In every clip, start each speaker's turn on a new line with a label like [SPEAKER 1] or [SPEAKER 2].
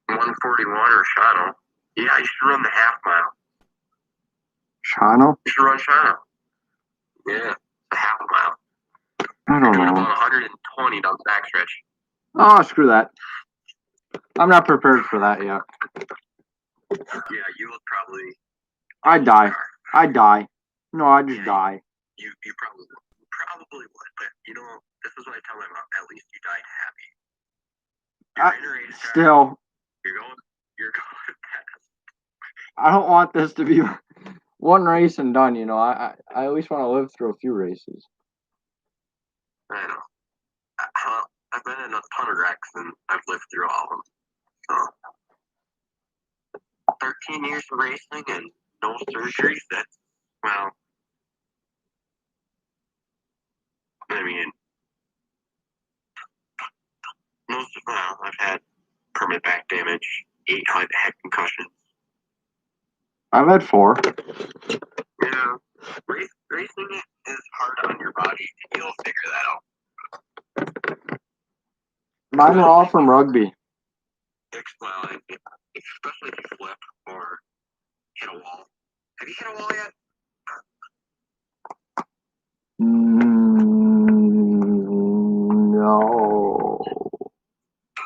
[SPEAKER 1] 141 or Shano. Yeah, you should run the half mile.
[SPEAKER 2] Shano?
[SPEAKER 1] You should run Shano. Yeah, the half mile.
[SPEAKER 2] I don't know.
[SPEAKER 1] About 120 down the backstretch.
[SPEAKER 2] Oh, screw that. I'm not prepared for that yet.
[SPEAKER 1] Yeah, you would probably.
[SPEAKER 2] I'd die. I'd die. No, I'd just die.
[SPEAKER 1] You probably would, but you know, this is what I tell my mom. At least you died happy. You're in a race car.
[SPEAKER 2] Still.
[SPEAKER 1] You're going fast.
[SPEAKER 2] I don't want this to be one race and done, you know. I at least want to live through a few races.
[SPEAKER 1] I know. I've been in a ton of wrecks and I've lived through all of them. So, 13 years of racing and no surgeries. That's, well, I mean, I've had permanent back damage, 8 head concussions.
[SPEAKER 2] I've had 4.
[SPEAKER 1] Yeah, racing is hard on your body. You'll figure that out.
[SPEAKER 2] Mine were all from rugby.
[SPEAKER 1] Well, especially if you flip or hit a wall. Have you hit a wall yet?
[SPEAKER 2] No.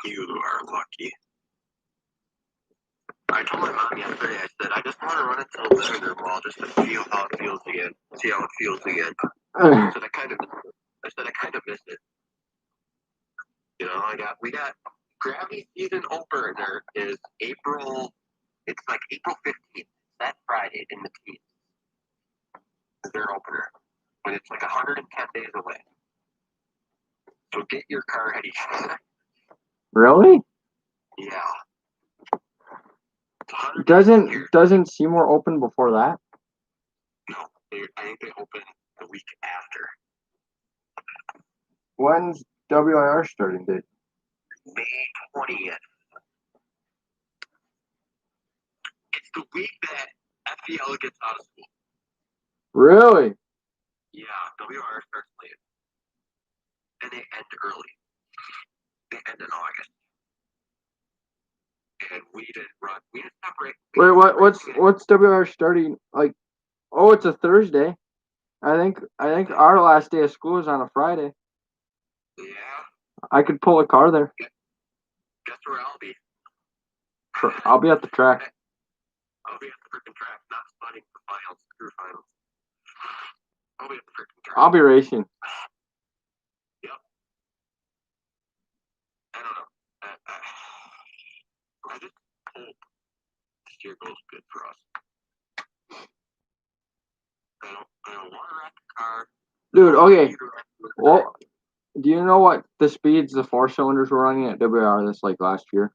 [SPEAKER 1] You are lucky. I told my mom yesterday, I said, I just want to run into a vinegar wall just to feel how it feels again. See how it feels again. I said, I kind of miss it. You know, we got Gravity season opener is April 15th. That Friday in the teens. Is their opener. When it's like 110 days away. So get your car ready.
[SPEAKER 2] Really?
[SPEAKER 1] Yeah.
[SPEAKER 2] Doesn't Seymour open before that?
[SPEAKER 1] No, I think they open the week after.
[SPEAKER 2] When's WIR starting date?
[SPEAKER 1] May 20th. It's the week that FEL gets out of school.
[SPEAKER 2] Really?
[SPEAKER 1] Yeah, WIR starts late. And they end early. They end in August. And we didn't separate.
[SPEAKER 2] Wait, what's WIR starting? Like, oh, it's a Thursday. I think our last day of school is on a Friday.
[SPEAKER 1] Yeah.
[SPEAKER 2] I could pull a car there.
[SPEAKER 1] Guess where I'll be?
[SPEAKER 2] I'll be at the track.
[SPEAKER 1] I'll be at the freaking track, not spotting the crew finals. I'll be at the freaking track.
[SPEAKER 2] I'll be racing.
[SPEAKER 1] Yep. I don't know. I just hope this year goes good for us. I don't want to wreck the car.
[SPEAKER 2] Dude, okay. Well, do you know what the speeds the 4-cylinders were running at WIR this last year?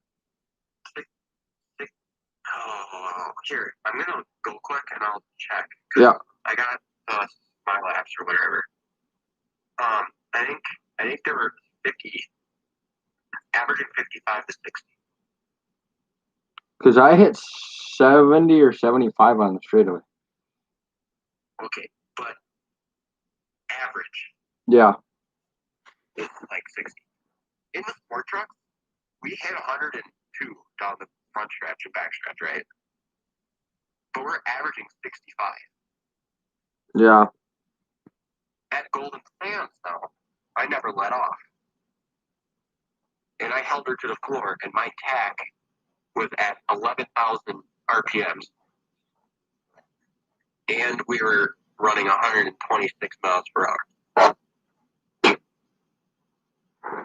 [SPEAKER 1] Oh, here, I'm gonna go quick and I'll check.
[SPEAKER 2] Yeah.
[SPEAKER 1] I got my laps or whatever. I think there were 50, averaging 55 to 60.
[SPEAKER 2] Because I hit 70 or 75 on the straightaway.
[SPEAKER 1] Okay, but average.
[SPEAKER 2] Yeah.
[SPEAKER 1] It's like 60. In the sport trucks, we hit 102 down the front stretch and back stretch, right? But we're averaging 65.
[SPEAKER 2] Yeah.
[SPEAKER 1] At Golden Sands, though, I never let off. And I held her to the floor, and my tack was at 11,000 RPMs. And we were running 126 miles per hour.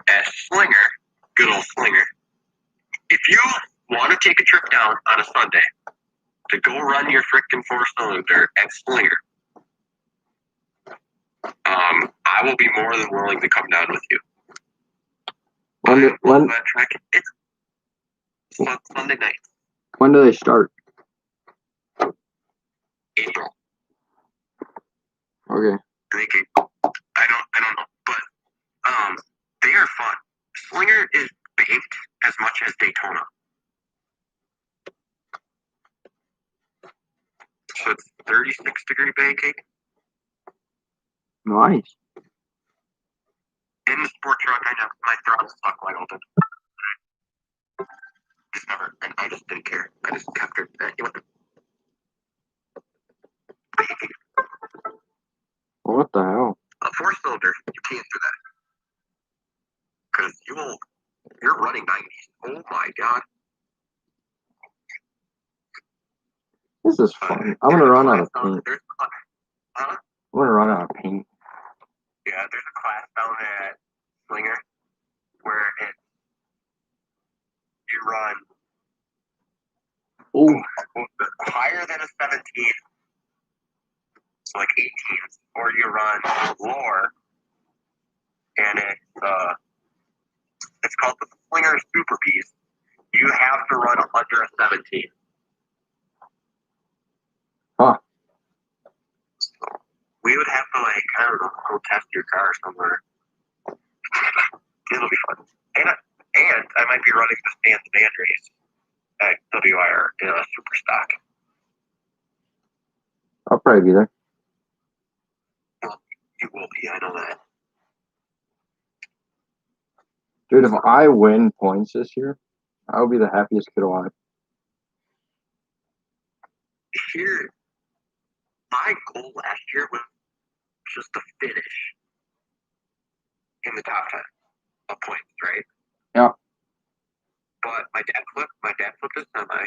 [SPEAKER 1] At Slinger, good old Slinger, if you want to take a trip down on a Sunday to go run your frickin' 4-cylinder at Slinger, I will be more than willing to come down with you.
[SPEAKER 2] When
[SPEAKER 1] that track, it's Sunday night.
[SPEAKER 2] When do they start?
[SPEAKER 1] April.
[SPEAKER 2] Okay.
[SPEAKER 1] I don't know, but they are fun. Slinger is baked as much as Daytona. So it's 36-degree baking.
[SPEAKER 2] Nice.
[SPEAKER 1] In the sport truck, I have my throttle stuck wide open. Just never I just didn't care. I just kept her.
[SPEAKER 2] What the hell?
[SPEAKER 1] A four-cylinder, you can't do that because you're running 90s. Oh my god!
[SPEAKER 2] This is fun. I'm gonna run out of paint.
[SPEAKER 1] Huh?
[SPEAKER 2] I'm gonna run out of paint.
[SPEAKER 1] Yeah, there's a class down at Slinger where you run higher than a 17, so like 18, or you run lower, and it's called the Slinger Super Piece. You have to run under a 17.
[SPEAKER 2] Huh.
[SPEAKER 1] So we would have to, like, I don't know, go test your car somewhere. It'll be fun. And I might be running the Stand the Man race at WIR in a super stock.
[SPEAKER 2] I'll probably be there.
[SPEAKER 1] Well, you will be, I know that.
[SPEAKER 2] Dude, if I win points this year, I'll be the happiest kid alive.
[SPEAKER 1] Here, my goal last year was just to finish in the top 10 of points, right?
[SPEAKER 2] Yeah.
[SPEAKER 1] But my dad flipped a semi,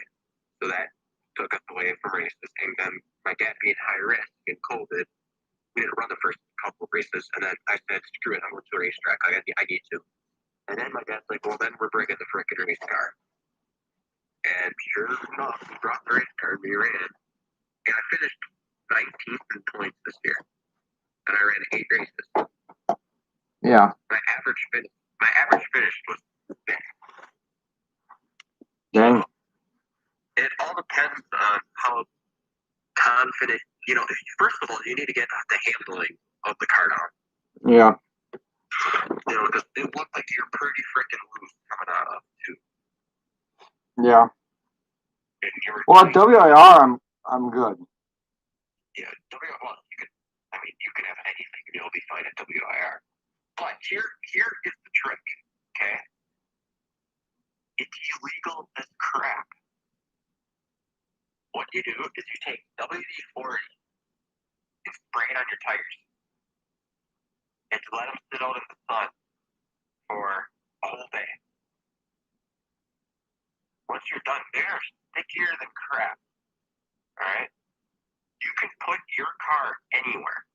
[SPEAKER 1] so that took us away from races. And then my dad being high risk in COVID, we didn't run the first couple of races. And then I said, screw it, I'm going to the racetrack. I need to. And then my dad's like, well, then we're bringing the frickin' race car. And sure enough, we brought the race car and we ran. And I finished 19th in points this year. And I ran 8 races.
[SPEAKER 2] Yeah.
[SPEAKER 1] My average finish was bad.
[SPEAKER 2] Dang.
[SPEAKER 1] It all depends on how confident, first of all, you need to get the handling of the car down.
[SPEAKER 2] Yeah.
[SPEAKER 1] Because it looked like you're pretty freaking loose coming out of, too.
[SPEAKER 2] Yeah.
[SPEAKER 1] And
[SPEAKER 2] well, at WIR, I'm good.
[SPEAKER 1] Yeah, WIR, well, you could have anything and you'll be fine at WIR. But here is the trick, okay? It's illegal as crap. What you do is you take WD-40 and spray it on your tires. And you let them sit out in the sun for a whole day. Once you're done, they're stickier than crap. Alright? You can put your car anywhere.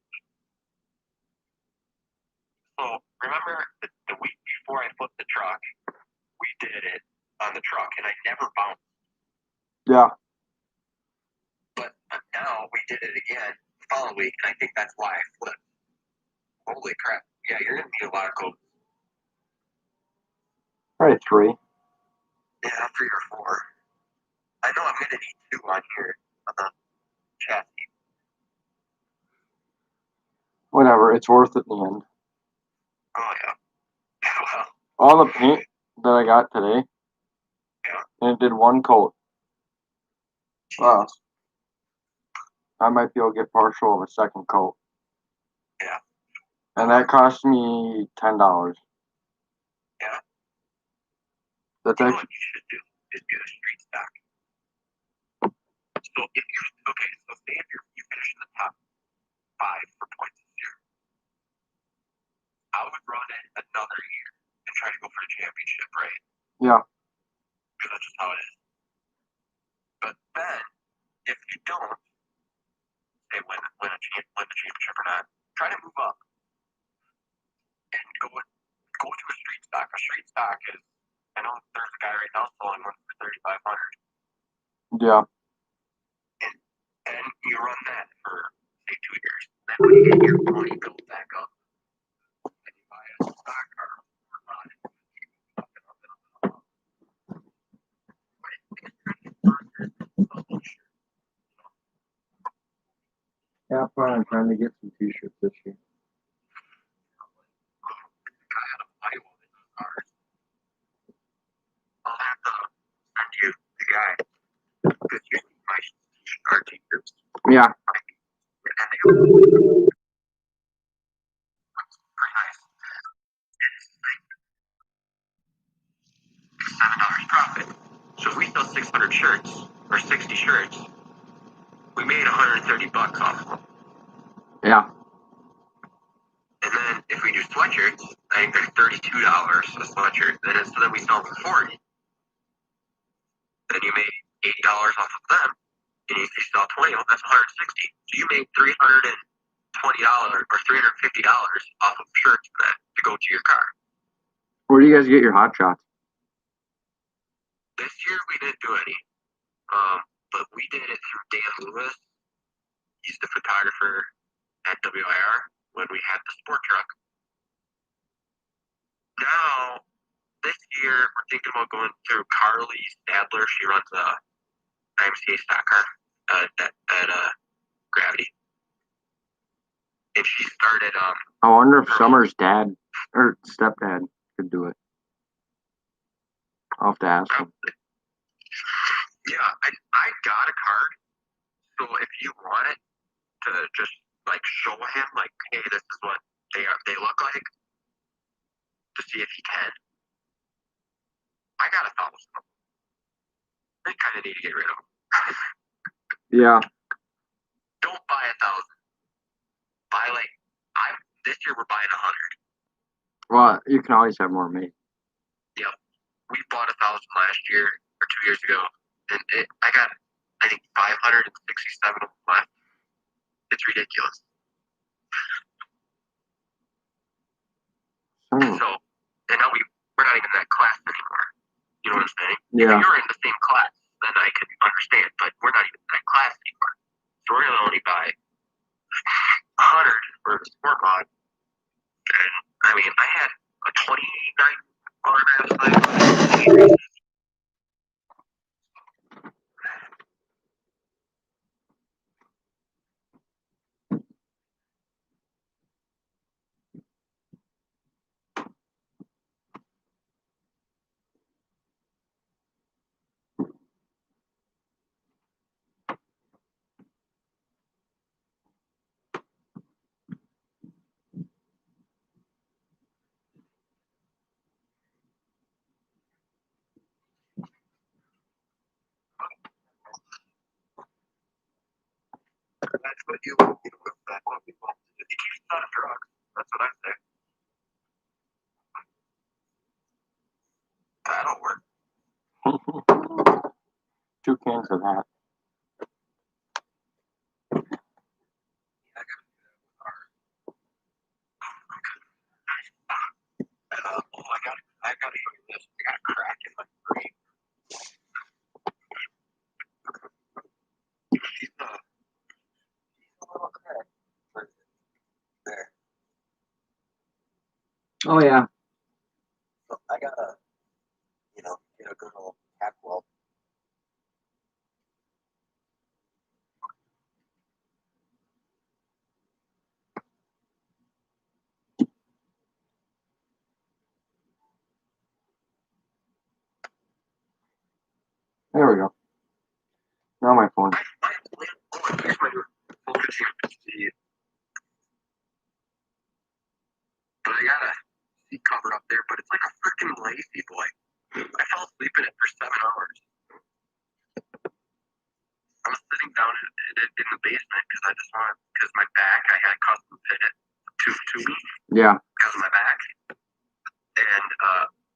[SPEAKER 1] So remember the week before I flipped the truck, we did it on the truck and I never bounced.
[SPEAKER 2] Yeah.
[SPEAKER 1] But now we did it again the following week, and I think that's why I flipped. Holy crap. Yeah, you're going to need a lot of coats.
[SPEAKER 2] Probably 3.
[SPEAKER 1] Yeah, 3 or 4. I know I'm going to need 2 on here on the chassis.
[SPEAKER 2] Whatever, it's worth it in the end.
[SPEAKER 1] Oh, yeah. Well,
[SPEAKER 2] all the paint that I got today, and it did 1 coat. Wow. I might be able to get partial of a second coat.
[SPEAKER 1] Yeah.
[SPEAKER 2] And that cost me $10.
[SPEAKER 1] Yeah.
[SPEAKER 2] That's
[SPEAKER 1] you know
[SPEAKER 2] actually.
[SPEAKER 1] what you should do is get a street stock. So if you're okay, so say if you finish in the top 5 for points this year, I would run it another year and try to go for the championship, right?
[SPEAKER 2] Yeah.
[SPEAKER 1] Because that's just how it is. But then, if you don't, say win the championship or not, try to move up and go to a street stock. A street stock is, I know there's a guy right now selling one for $3,500.
[SPEAKER 2] Yeah.
[SPEAKER 1] And you run that for say 2 years. Then when you get your money built back up, and you buy a stock car or not,
[SPEAKER 2] Yeah, I'm trying to get some t-shirts this year.
[SPEAKER 1] I'll have to send you the guy because you see my car t-shirts.
[SPEAKER 2] Yeah.
[SPEAKER 1] And they go pretty nice. It's like $7 profit. So we sell 600 shirts or 60 shirts. We made $130 off of them.
[SPEAKER 2] Yeah.
[SPEAKER 1] And then if we do sweatshirts, I think they're $32 a sweatshirt. So then we sell them for 40. Then you made $8 off of them, and if you sell 20 of them, that's 160. So you made $320 or $350 off of shirts that to go to your car.
[SPEAKER 2] Where do you guys get your hot shots?
[SPEAKER 1] This year we didn't do any, but we did it through Dan Lewis. He's the photographer at WIR when we had the sport truck. Now, this year we're thinking about going through Carly Stadler. She runs a IMCA stock car at Gravity. And she started.
[SPEAKER 2] I wonder if Summer's dad or stepdad could do it. I'll have to ask him.
[SPEAKER 1] Yeah, I got a card. So if you want it to just like show him, like, hey, this is what they look like, to see if he can. I got 1,000. I kind of need to get rid of them.
[SPEAKER 2] Yeah.
[SPEAKER 1] Don't buy 1,000. Buy this year we're buying 100.
[SPEAKER 2] Well, you can always have more made.
[SPEAKER 1] Yep. We bought 1,000 last year or 2 years ago, and I got, I think, 567 of them left. It's ridiculous. So, and now we're not even in that class anymore. You know what I'm saying?
[SPEAKER 2] Yeah.
[SPEAKER 1] If you were in the same class, then I could understand, but we're not even in that class anymore. So we're going to only buy 100 for the sport mod. And, I mean, I had a $29 Mass. That's what you want. That's what we want. If you keep on drugs, that's what I say. That'll work.
[SPEAKER 2] 2 cans of that.
[SPEAKER 1] I gotta show you this. I got a crack in my brain. He's a little crack. There.
[SPEAKER 2] Oh, yeah.
[SPEAKER 1] So I gotta, get a good old tack weld.
[SPEAKER 2] There we go. Now my phone.
[SPEAKER 1] Here's my focusing see. But I got a seat cover up there, but it's like a freaking lazy boy. I fell asleep in it for 7 hours. I was sitting down in the basement because my back, I had custom fitted to me.
[SPEAKER 2] Yeah.
[SPEAKER 1] Because of my back. And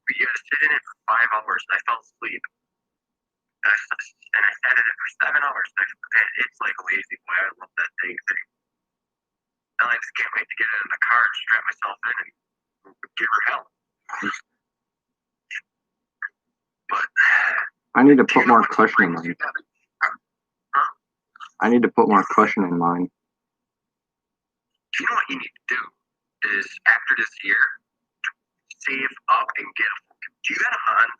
[SPEAKER 1] we had to sit in it for 5 hours, and I fell asleep. And I sat in it for 7 hours. And it's like a lazy boy. I love that thing. And I just can't wait to get in the car and strap myself in and give her hell. But
[SPEAKER 2] I need to put more cushion in mine. I need to put more cushion in mine.
[SPEAKER 1] You know what you need to do is after this year, save up and get a. Do you got a Hans?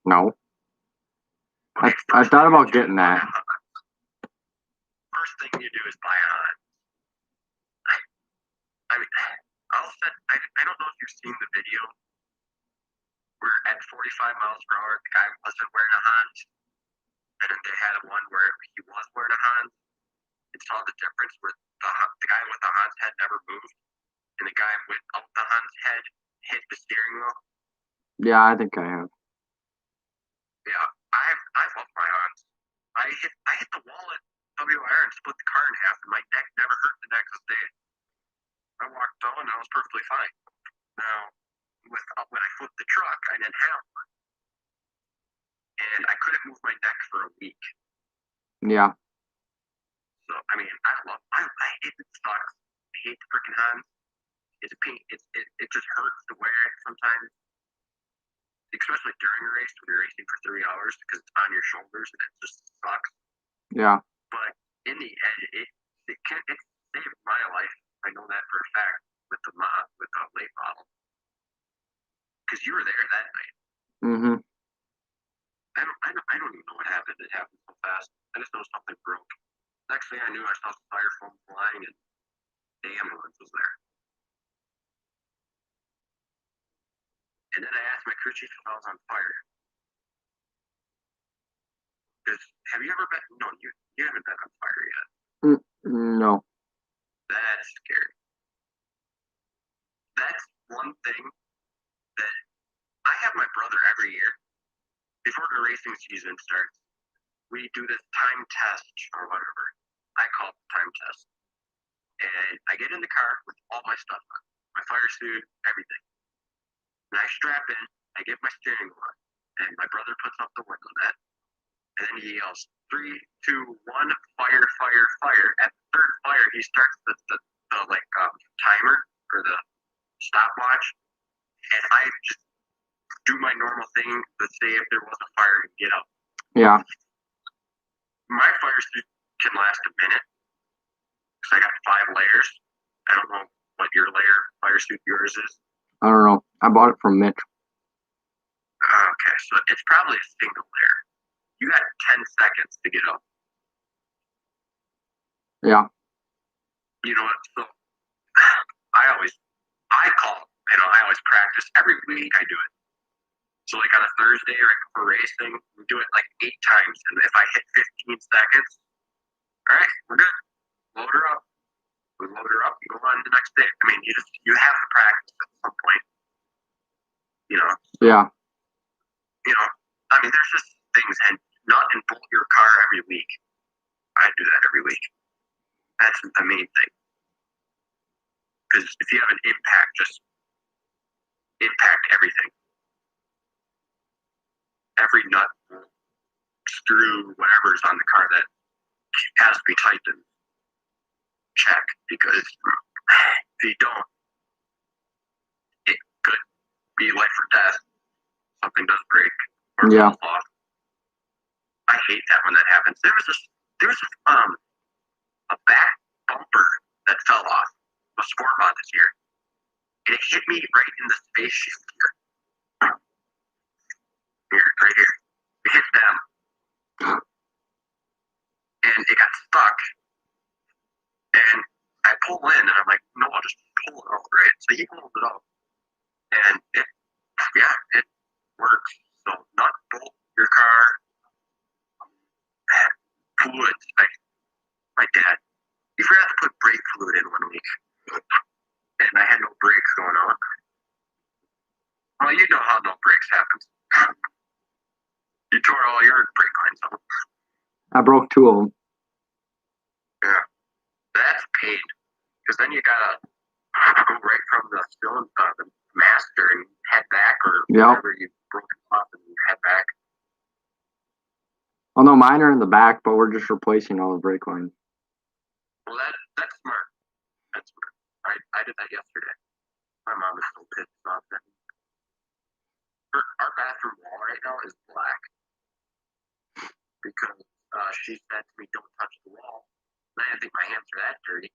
[SPEAKER 2] No.
[SPEAKER 1] Okay,
[SPEAKER 2] I thought about getting that.
[SPEAKER 1] First thing you do is buy a Hans. I mean, I don't know if you've seen the video. We're at 45 miles per hour. The guy wasn't wearing a Hans. And then they had one where he was wearing a Hans. It saw the difference where the guy with the Hans head never moved. And the guy without the Hans head hit the steering wheel.
[SPEAKER 2] Yeah, I think I have.
[SPEAKER 1] Yeah, I've week.
[SPEAKER 2] Yeah.
[SPEAKER 1] So I mean, I hate the sucks. I hate the freaking Hans. It's a pain. It just hurts to wear it sometimes, especially during a race when you're racing for 3 hours because it's on your shoulders and it just sucks.
[SPEAKER 2] Yeah.
[SPEAKER 1] But in the end, it saved my life. I know that for a fact with the late model because you were there that night.
[SPEAKER 2] Mm-hmm.
[SPEAKER 1] I don't even know what happened. It happened so fast. I just know something broke. Next thing I knew, I saw styrofoam flying and the ambulance was there. And then I asked my crew chief if I was on fire. Because have you ever been? No, you haven't been on fire yet.
[SPEAKER 2] No.
[SPEAKER 1] That's scary. That's one thing that I have my brother every year. Before the racing season starts, we do this time test or whatever. I call it time test. And I get in the car with all my stuff on, my fire suit, everything. And I strap in, I get my steering wheel on, and my brother puts up the window net, and then he yells, 3, 2, 1, fire, fire, fire. At the third fire, he starts the timer or the stopwatch, and I just do my normal thing to say if there was a fire and get up.
[SPEAKER 2] Yeah.
[SPEAKER 1] My fire suit can last a minute because I got 5 layers. I don't know what your layer fire suit yours is.
[SPEAKER 2] I don't know. I bought it from Mitch.
[SPEAKER 1] Okay, so it's probably a single layer. You got 10 seconds to get up.
[SPEAKER 2] Yeah.
[SPEAKER 1] You know what? So I always practice every week. I do it. So like on a Thursday or for racing, we do it like 8 times, and if I hit 15 seconds, all right, we're good. Load her up. We load her up and go on the next day. I mean, you have to practice at some point. You know.
[SPEAKER 2] Yeah.
[SPEAKER 1] You know, I mean, there's just things, and not and bolt your car every week. I do that every week. That's the main thing. Because if you have an impact, just impact everything. Every nut, screw, whatever's on the car that has to be tightened, check. Because if you don't, it could be life or death. Something does break or falls off. I hate that when that happens. There was a back bumper that fell off a sport mod this year. And it hit me right in the space shield here. Right here. It hit them. And it got stuck. And I pull in and I'm like, no, I'll just pull it out, right? So he pulls it out. And it works. So not bolt your car. Fluid. My dad, he forgot to put brake fluid in 1 week. And I had no brakes going on. Well, you know how no brakes happens. You tore all your brake lines out.
[SPEAKER 2] I broke 2 of them.
[SPEAKER 1] Yeah. That's pain. Because then you gotta go right from the master and head back, or whatever you broke it off and head back.
[SPEAKER 2] Well, no, mine are in the back, but we're just replacing all the brake lines.
[SPEAKER 1] Well, that's smart. That's smart. I did that yesterday. My mom is so pissed off at me. Our bathroom wall right now is black because she said to me, "Don't touch the wall." And I didn't think my hands are that dirty.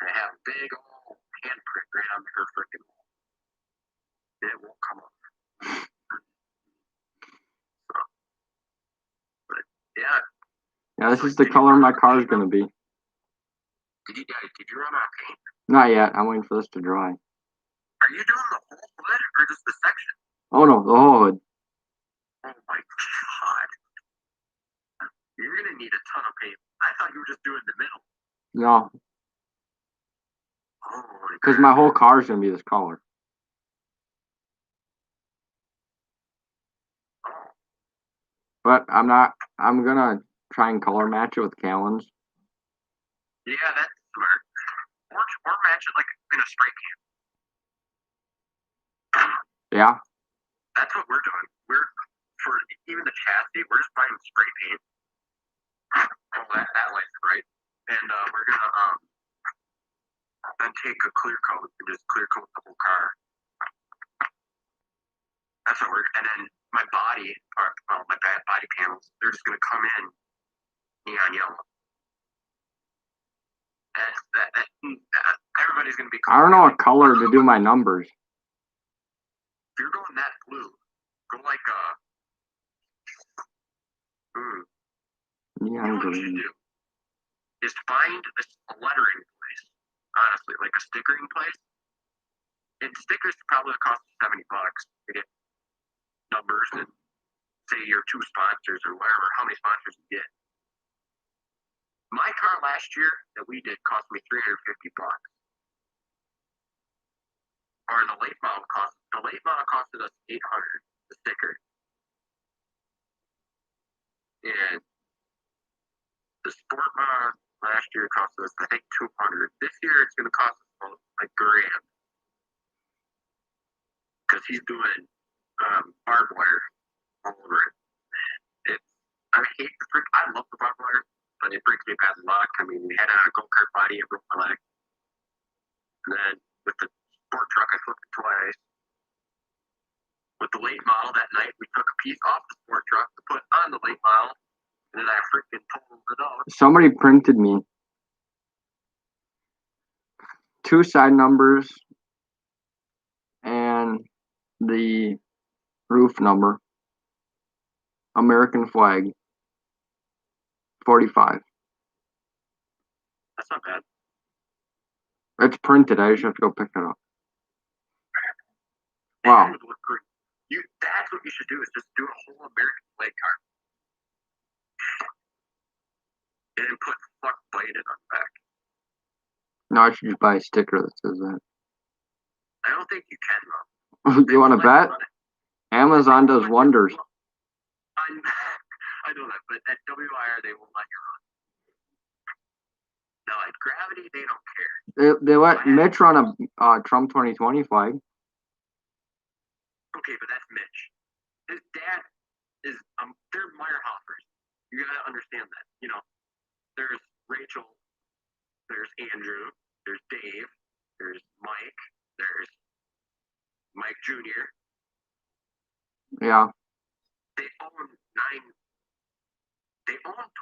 [SPEAKER 1] And I have a big old handprint right on her freaking wall. And it won't come off. So, but yeah.
[SPEAKER 2] Yeah, this is the color my car is gonna be.
[SPEAKER 1] Did you run out of paint?
[SPEAKER 2] Not yet. I'm waiting for this to dry.
[SPEAKER 1] Are you doing the whole hood or just the section?
[SPEAKER 2] Oh no, the whole hood.
[SPEAKER 1] Oh my god. You're gonna need a ton of paint. I thought you were just doing the middle.
[SPEAKER 2] No.
[SPEAKER 1] Oh,
[SPEAKER 2] because my whole car is gonna be this color.
[SPEAKER 1] Oh.
[SPEAKER 2] But I'm gonna try and color match it with Callan's.
[SPEAKER 1] Yeah, that's smart. Or match it like in a spray can.
[SPEAKER 2] Yeah.
[SPEAKER 1] That's what we're doing. For even the chassis, we're just buying spray paint. Oh, that lights right. And we're gonna then take a clear coat and just clear coat the whole car. That's what we're. And then my body, or well, my body panels, they're just gonna come in neon yellow. And everybody's gonna be.
[SPEAKER 2] I don't know what color to do my numbers.
[SPEAKER 1] If you're going that blue, go like
[SPEAKER 2] Neon
[SPEAKER 1] you know what you
[SPEAKER 2] green.
[SPEAKER 1] should do is find a lettering place. Honestly, like a stickering place. And stickers probably cost $70 to get numbers and say your 2 sponsors or whatever, how many sponsors you get. My car last year that we did cost me $350. Or the late model costed us $800, the sticker. And the sport mod last year cost us, I think, $200. This year it's going to cost us about $1,000. Because he's doing barbed wire all over it. I hate the freak. I love the barbed wire, but it brings me bad luck. I mean, we had a go-kart body, it broke my leg. And then with the sport truck, I flipped it twice. With the late model that night, we took a piece off the sport truck to put on the late model, and then I freaking totaled it out.
[SPEAKER 2] Somebody printed me 2 side numbers and the roof number. American flag. 45.
[SPEAKER 1] That's not bad.
[SPEAKER 2] It's printed. I just have to go pick it up.
[SPEAKER 1] That
[SPEAKER 2] Wow.
[SPEAKER 1] would look great. That's what you should do, is just do a whole American flag car. And then put fuck bladed on the back.
[SPEAKER 2] No, I should just buy a sticker that says that.
[SPEAKER 1] I don't think you can, though.
[SPEAKER 2] You want to bet? Amazon does wonders.
[SPEAKER 1] I know that, but at WIR they won't let you run. No, at Gravity they don't care.
[SPEAKER 2] They let Mitch run a Trump 2020 flag.
[SPEAKER 1] Okay, but that's Mitch. His dad is they're Meyerhoffers. You gotta understand that. You know, there's Rachel, there's Andrew, there's Dave, there's Mike, there's Mike Jr.
[SPEAKER 2] Yeah.
[SPEAKER 1] They own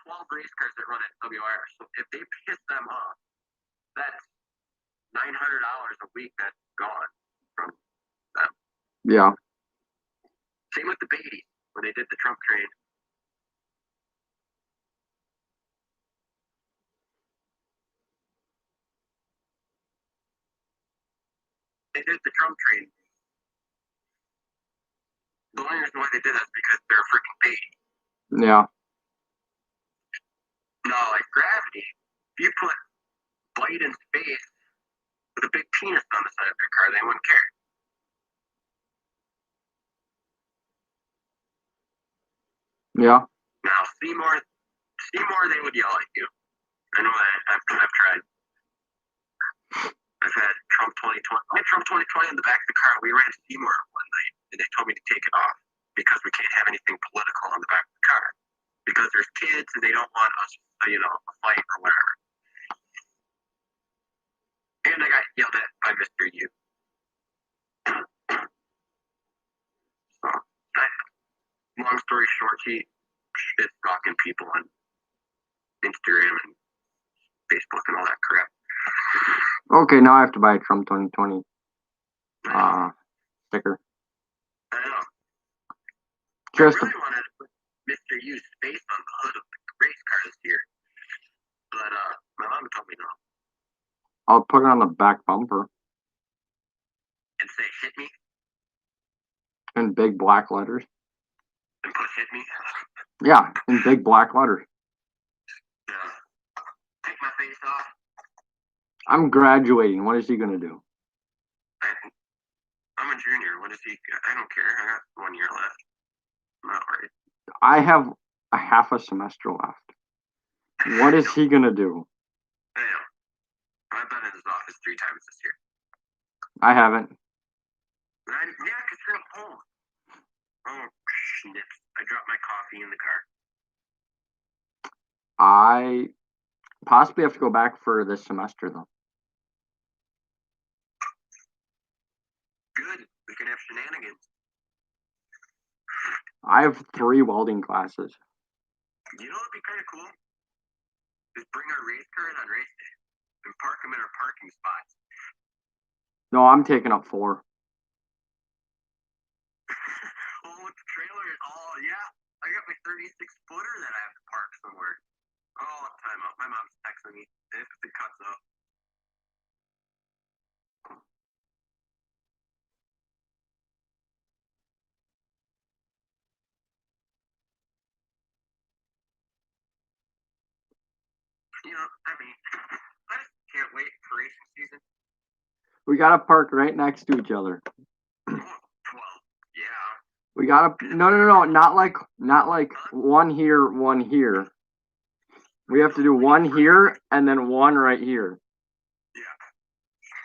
[SPEAKER 1] 12 race cars that run at WIR. So if they piss them off, that's $900 a week that's gone from them.
[SPEAKER 2] Yeah.
[SPEAKER 1] Same with the Beatty when they did the Trump train. They did the Trump train. The only reason why they did that is because they're a freaking Beatty.
[SPEAKER 2] Yeah.
[SPEAKER 1] No, like Gravity, if you put Biden's face with a big penis on the side of their car, they wouldn't care.
[SPEAKER 2] Yeah.
[SPEAKER 1] Now, Seymour, they would yell at you. I know that. I've tried. I've had Trump 2020. I had Trump 2020 in the back of the car. We ran Seymour one night, and they told me to take it off because we can't have anything political on the back of the car. Because there's kids, and they don't want us, a fight or whatever. And I got yelled at by Mr. U. So, long story short, he is stalking people on Instagram and Facebook and all that crap.
[SPEAKER 2] Okay, now I have to buy a Trump 2020 sticker.
[SPEAKER 1] I know.
[SPEAKER 2] Just
[SPEAKER 1] I really wanted to put Mr. U's face on the hood of the race car this year. But my mom told me no.
[SPEAKER 2] I'll put it on the back bumper.
[SPEAKER 1] And say, hit me.
[SPEAKER 2] In big black letters.
[SPEAKER 1] And put hit me.
[SPEAKER 2] Yeah, in big black letters.
[SPEAKER 1] Take my face off.
[SPEAKER 2] I'm graduating. What is he going to do?
[SPEAKER 1] I'm a junior. What is he? I don't care. I got 1 year left. I'm not worried.
[SPEAKER 2] I have a half a semester left. What is he going to do?
[SPEAKER 1] I know. I've been in his office 3 times this year.
[SPEAKER 2] I haven't.
[SPEAKER 1] Yeah, because you're at home. Oh, snips. I dropped my coffee in the car.
[SPEAKER 2] I possibly have to go back for this semester, though.
[SPEAKER 1] Good. We can have shenanigans.
[SPEAKER 2] I have 3 welding classes.
[SPEAKER 1] You know what'd be kind of cool? Is bring our race cars on race day and park them in our parking spots.
[SPEAKER 2] No, I'm taking up 4.
[SPEAKER 1] Oh, with the trailer. Oh, yeah. I got my 36-footer that I have to park somewhere. Oh, time out. My mom's texting me. If it cuts out. You know, I mean, I just can't wait for racing season.
[SPEAKER 2] We gotta park right next to each other.
[SPEAKER 1] Well, yeah.
[SPEAKER 2] We gotta no, not like one here. We have to do one here and then one right here.
[SPEAKER 1] Yeah.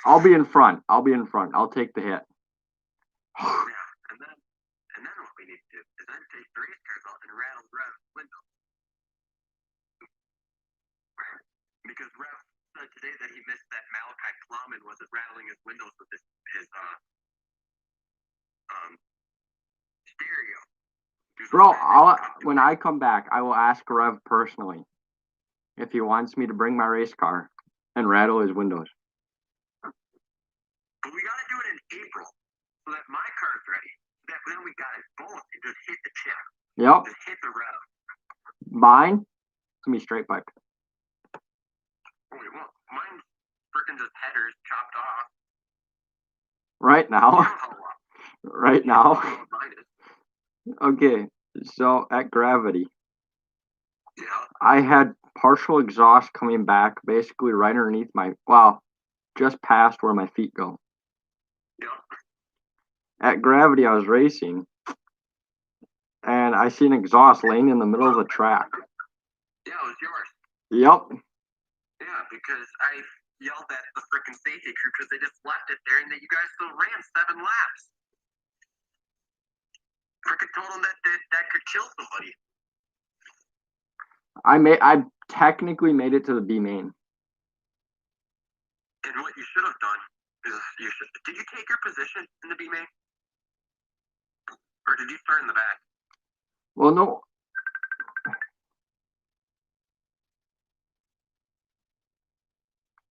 [SPEAKER 2] I'll be in front. I'll take the hit.
[SPEAKER 1] Yeah. And then what we need to do is then take the race cars out and rattle Rev's window. Because Rev said today that he missed that Malachi Plowman wasn't rattling his windows with his stereo.
[SPEAKER 2] Bro, when I come back, I will ask Rev personally if he wants me to bring my race car and rattle his windows.
[SPEAKER 1] But we gotta do it in April so that my car's ready. So that then we got it both and just hit the chip.
[SPEAKER 2] Yep.
[SPEAKER 1] Just hit the Rev.
[SPEAKER 2] Mine? It's gonna be straight pipe.
[SPEAKER 1] Oh, wait, well, mine's freaking just headers chopped off.
[SPEAKER 2] Right now. Right now. Okay, so at Gravity,
[SPEAKER 1] yeah.
[SPEAKER 2] I had partial exhaust coming back, basically right underneath just past where my feet go.
[SPEAKER 1] Yeah.
[SPEAKER 2] At Gravity, I was racing, and I see an exhaust laying in the middle of the track.
[SPEAKER 1] Yeah, it was yours.
[SPEAKER 2] Yep.
[SPEAKER 1] Yeah, because I yelled at the freaking safety crew because they just left it there and that you guys still ran 7 laps. Freaking told them that could kill somebody.
[SPEAKER 2] I technically made it to the B main.
[SPEAKER 1] And what you should have done is did you take your position in the B main? Or did you start in the back?
[SPEAKER 2] Well, no.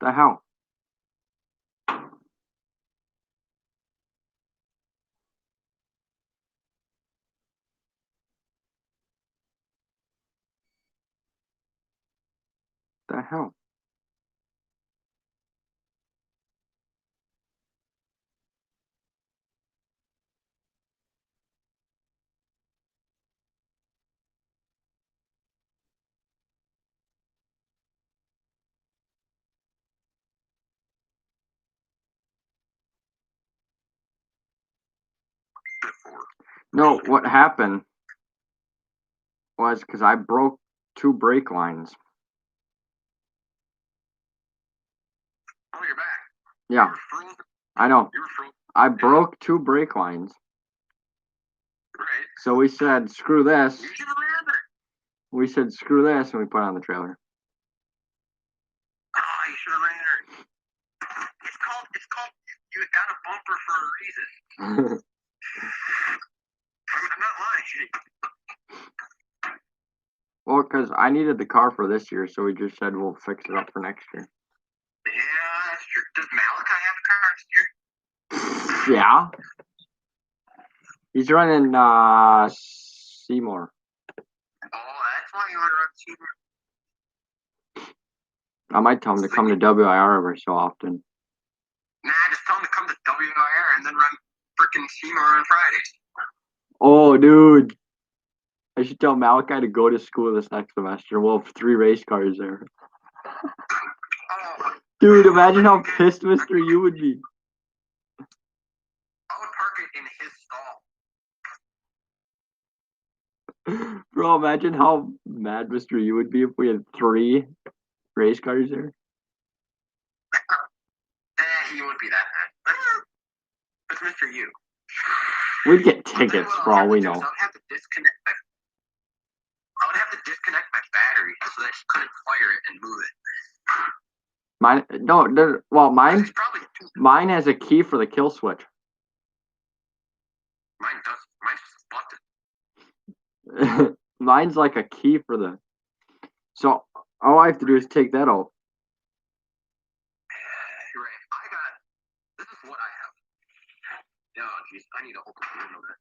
[SPEAKER 2] The hell? The hell? No, what happened was because I broke 2 brake lines.
[SPEAKER 1] Oh, you're back.
[SPEAKER 2] Yeah, I know.
[SPEAKER 1] You were frozen.
[SPEAKER 2] I broke 2 brake lines.
[SPEAKER 1] Right.
[SPEAKER 2] So we said, screw this.
[SPEAKER 1] You should have ran it.
[SPEAKER 2] We said, screw this, and we put it on the trailer.
[SPEAKER 1] Oh, you should have ran it. It's called, you got a bumper for a reason. I'm not lying.
[SPEAKER 2] Well, because I needed the car for this year, so we just said we'll fix it up for next year.
[SPEAKER 1] Yeah, that's true. Does Malachi have a car next year?
[SPEAKER 2] Yeah. He's running Seymour.
[SPEAKER 1] Oh, that's why you want to run Seymour.
[SPEAKER 2] I might tell him to come to WIR every so often.
[SPEAKER 1] Nah, just tell him to come to WIR and then run freaking Seymour on Fridays.
[SPEAKER 2] Oh, dude. I should tell Malachi to go to school this next semester. We'll have 3 race cars there.
[SPEAKER 1] Oh.
[SPEAKER 2] Dude, imagine how pissed Mr. U would be.
[SPEAKER 1] I would park it in his stall.
[SPEAKER 2] Bro, imagine how mad Mr. U would be if we had 3 race cars there.
[SPEAKER 1] He wouldn't be that mad. It's Mr. U.
[SPEAKER 2] We'd get tickets for all we know.
[SPEAKER 1] I would have to disconnect my battery so that I couldn't fire it and move it.
[SPEAKER 2] Mine
[SPEAKER 1] It's probably too.
[SPEAKER 2] mine has a key for the kill switch.
[SPEAKER 1] Mine does. Mine's button.
[SPEAKER 2] Mine's like a key for the. So all I have to do is take that out.
[SPEAKER 1] Right. This is what I have. Oh, jeez. I need to open the window net.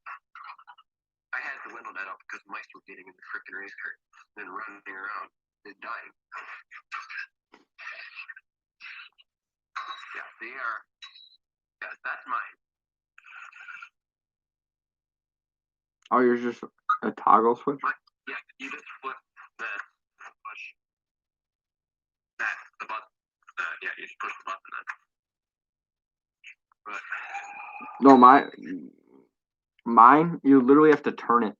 [SPEAKER 1] I had the window net up because mice were getting in the freaking race car and running around and dying. Yeah, they are. Yeah, that's mine.
[SPEAKER 2] Oh, yours just a toggle switch?
[SPEAKER 1] Yeah, you just flip that push. The button. Yeah, you just push the button then. But.
[SPEAKER 2] No, mine, you literally have to turn it.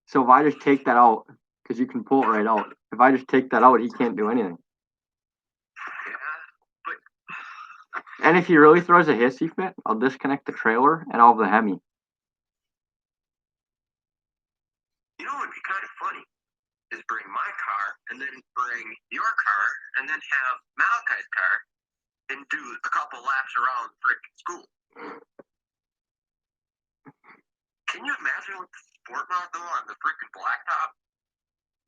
[SPEAKER 2] So if I just take that out, because you can pull it right out. If I just take that out, he can't do anything.
[SPEAKER 1] Yeah, but.
[SPEAKER 2] And if he really throws a hissy fit, I'll disconnect the trailer and I'll have the Hemi.
[SPEAKER 1] You know what would be kind of funny is bring my car and then bring your car and then have Malachi's car and do a couple laps around the freaking school. Can you imagine what the sport mod though on the freaking blacktop?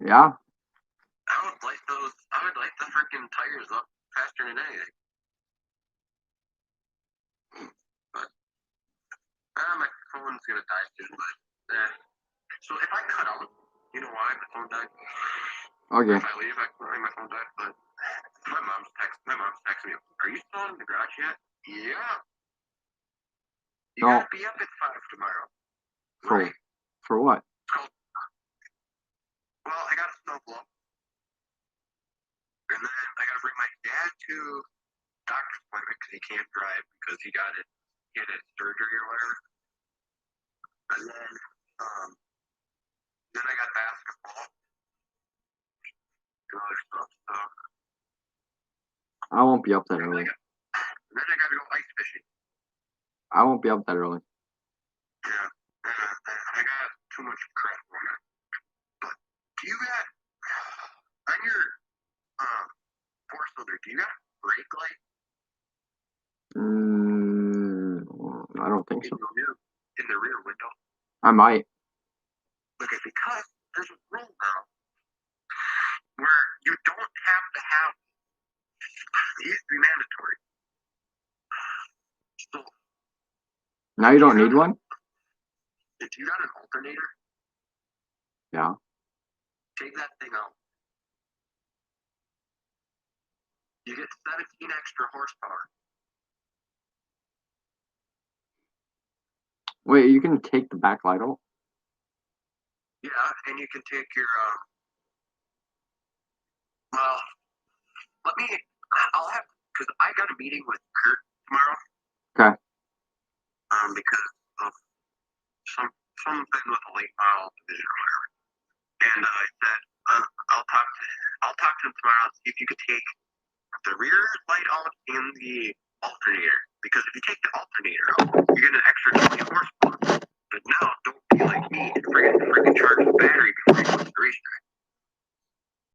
[SPEAKER 2] Yeah.
[SPEAKER 1] I would light the freaking tires up faster than anything. But my phone's gonna die soon. But so if I cut out, you know why my phone died?
[SPEAKER 2] Okay.
[SPEAKER 1] If I leave, my phone died. But my mom's texting me. Are you still in the garage yet? Yeah. You gotta be up at 5 tomorrow. Right.
[SPEAKER 2] For what?
[SPEAKER 1] Well, I got a snow globe. And then I gotta bring my dad to doctor's appointment because he can't drive because he had surgery or whatever. And then I got basketball and other stuff. So
[SPEAKER 2] I won't be up that early.
[SPEAKER 1] And then I gotta go ice fishing.
[SPEAKER 2] I won't be up that early.
[SPEAKER 1] Yeah. I got too much crap on it. But do you got on your 4-cylinder? Do you got brake light?
[SPEAKER 2] I don't think so.
[SPEAKER 1] In the rear window.
[SPEAKER 2] I might.
[SPEAKER 1] Okay, because there's a rule now where you don't have to have. It used to be mandatory. So.
[SPEAKER 2] Now you don't need one?
[SPEAKER 1] If you got an alternator.
[SPEAKER 2] Yeah.
[SPEAKER 1] Take that thing out. You get 17 extra horsepower.
[SPEAKER 2] Wait, you can take the backlight out?
[SPEAKER 1] Yeah, and you can take your, well, I'll have, because I got a meeting with Kurt tomorrow.
[SPEAKER 2] Okay.
[SPEAKER 1] Because of something with a late model division or whatever. And I said, I'll talk to him tomorrow and see if you could take the rear light out and the alternator. Because if you take the alternator out, you get an extra 20 horsepower. But now, don't be like me and freaking charge the battery before you go to the racetrack.